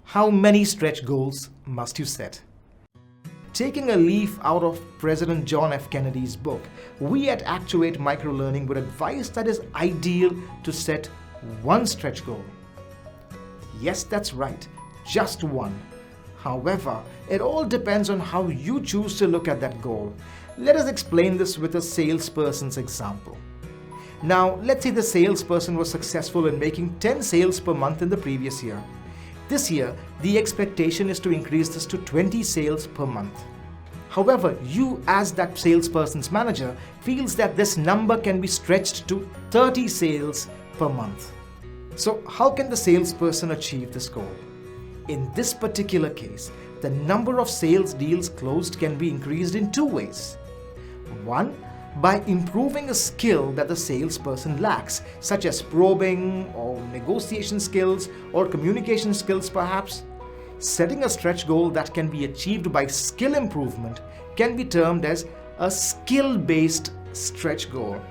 How many stretch goals must you set? Taking a leaf out of President John F. Kennedy's book, we at Actuate Microlearning would advise that it's ideal to set one stretch goal. Yes, that's right, just one. However, it all depends on how you choose to look at that goal. Let us explain this with a salesperson's example. Now, let's say the salesperson was successful in making 10 sales per month in the previous year. This year, the expectation is to increase this to 20 sales per month. However, you as that salesperson's manager feels that this number can be stretched to 30 sales per month. So how can the salesperson achieve this goal? In this particular case, the number of sales deals closed can be increased in two ways. One, by improving a skill that the salesperson lacks, such as probing or negotiation skills or communication skills perhaps. Setting a stretch goal that can be achieved by skill improvement can be termed as a skill-based stretch goal.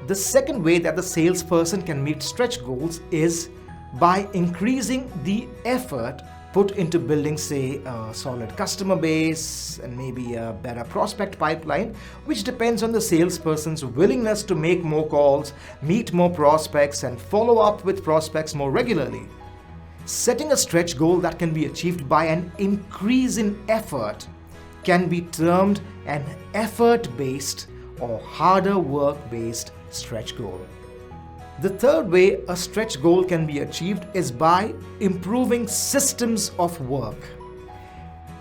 The second way that the salesperson can meet stretch goals is by increasing the effort put into building, say, a solid customer base and maybe a better prospect pipeline, which depends on the salesperson's willingness to make more calls, meet more prospects, and follow up with prospects more regularly. Setting a stretch goal that can be achieved by an increase in effort can be termed an effort-based or harder work-based stretch goal. The third way a stretch goal can be achieved is by improving systems of work.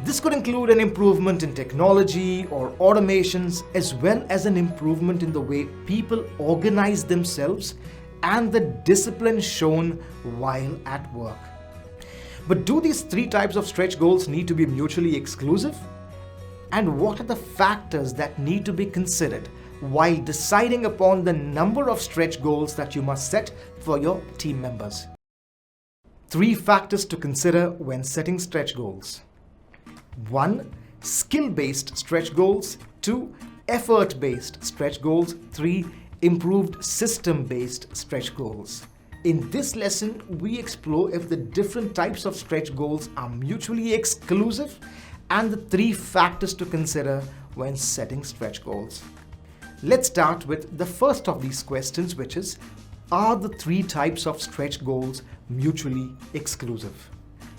This could include an improvement in technology or automations, as well as an improvement in the way people organize themselves and the discipline shown while at work. But do these three types of stretch goals need to be mutually exclusive? And what are the factors that need to be considered while deciding upon the number of stretch goals that you must set for your team members? Three factors to consider when setting stretch goals. 1. Skill-based stretch goals. 2. Effort-based stretch goals. 3. Improved system-based stretch goals. In this lesson, we explore if the different types of stretch goals are mutually exclusive and the three factors to consider when setting stretch goals. Let's start with the first of these questions, which is, are the three types of stretch goals mutually exclusive?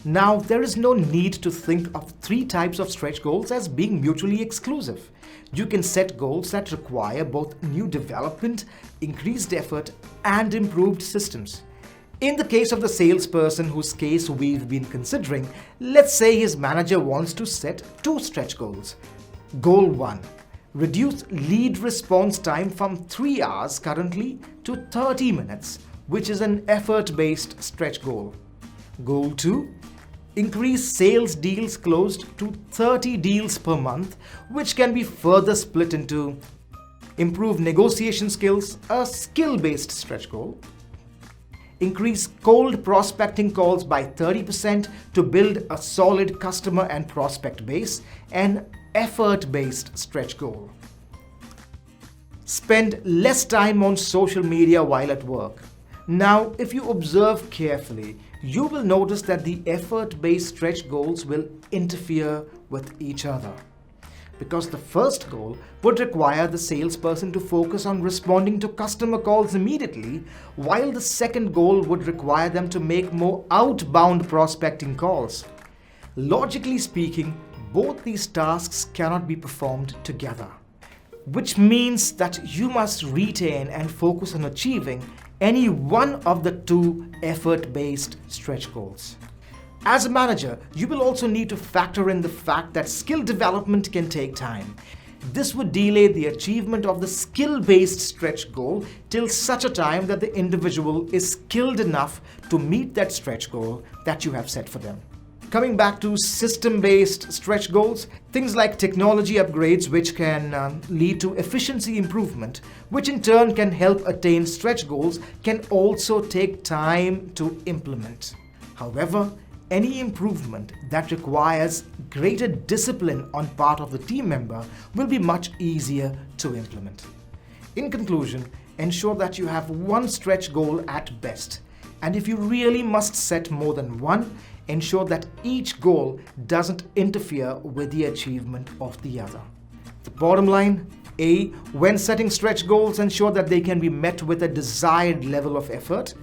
Now, there is no need to think of three types of stretch goals as being mutually exclusive. You can set goals that require both new development, increased effort, and improved systems. In the case of the salesperson whose case we've been considering, let's say his manager wants to set two stretch goals. Goal 1. Reduce lead response time from 3 hours currently to 30 minutes, which is an effort-based stretch goal. Goal 2. Increase sales deals closed to 30 deals per month, which can be further split into improve negotiation skills, a skill-based stretch goal. Increase cold prospecting calls by 30% to build a solid customer and prospect base, an effort-based stretch goal. Spend less time on social media while at work. Now, if you observe carefully, you will notice that the effort-based stretch goals will interfere with each other. Because the first goal would require the salesperson to focus on responding to customer calls immediately, while the second goal would require them to make more outbound prospecting calls. Logically speaking, both these tasks cannot be performed together, which means that you must retain and focus on achieving any one of the two effort-based stretch goals. As a manager, you will also need to factor in the fact that skill development can take time. This would delay the achievement of the skill-based stretch goal till such a time that the individual is skilled enough to meet that stretch goal that you have set for them. Coming back to system-based stretch goals, things like technology upgrades which can lead to efficiency improvement, which in turn can help attain stretch goals, can also take time to implement. However, any improvement that requires greater discipline on part of the team member will be much easier to implement. In conclusion, ensure that you have one stretch goal at best. And if you really must set more than one, ensure that each goal doesn't interfere with the achievement of the other. The bottom line, A, when setting stretch goals, ensure that they can be met with a desired level of effort.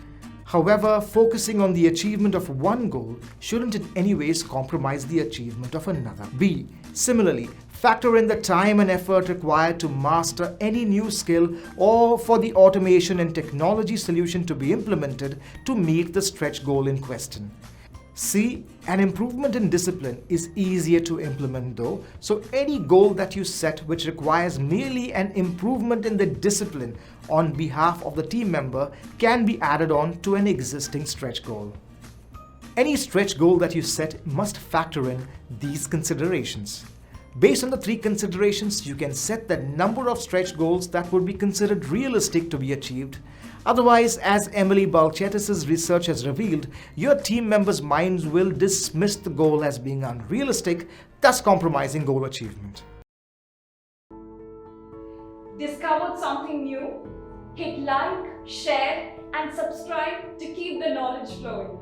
However, focusing on the achievement of one goal shouldn't in any ways compromise the achievement of another. B, similarly, factor in the time and effort required to master any new skill or for the automation and technology solution to be implemented to meet the stretch goal in question. C, an improvement in discipline is easier to implement though, so any goal that you set which requires merely an improvement in the discipline on behalf of the team member can be added on to an existing stretch goal. Any stretch goal that you set must factor in these considerations. Based on the three considerations, you can set the number of stretch goals that would be considered realistic to be achieved. Otherwise, as Emily Balchetis' research has revealed, your team members' minds will dismiss the goal as being unrealistic, thus compromising goal achievement. Discovered something new? Hit like, share, and subscribe to keep the knowledge flowing.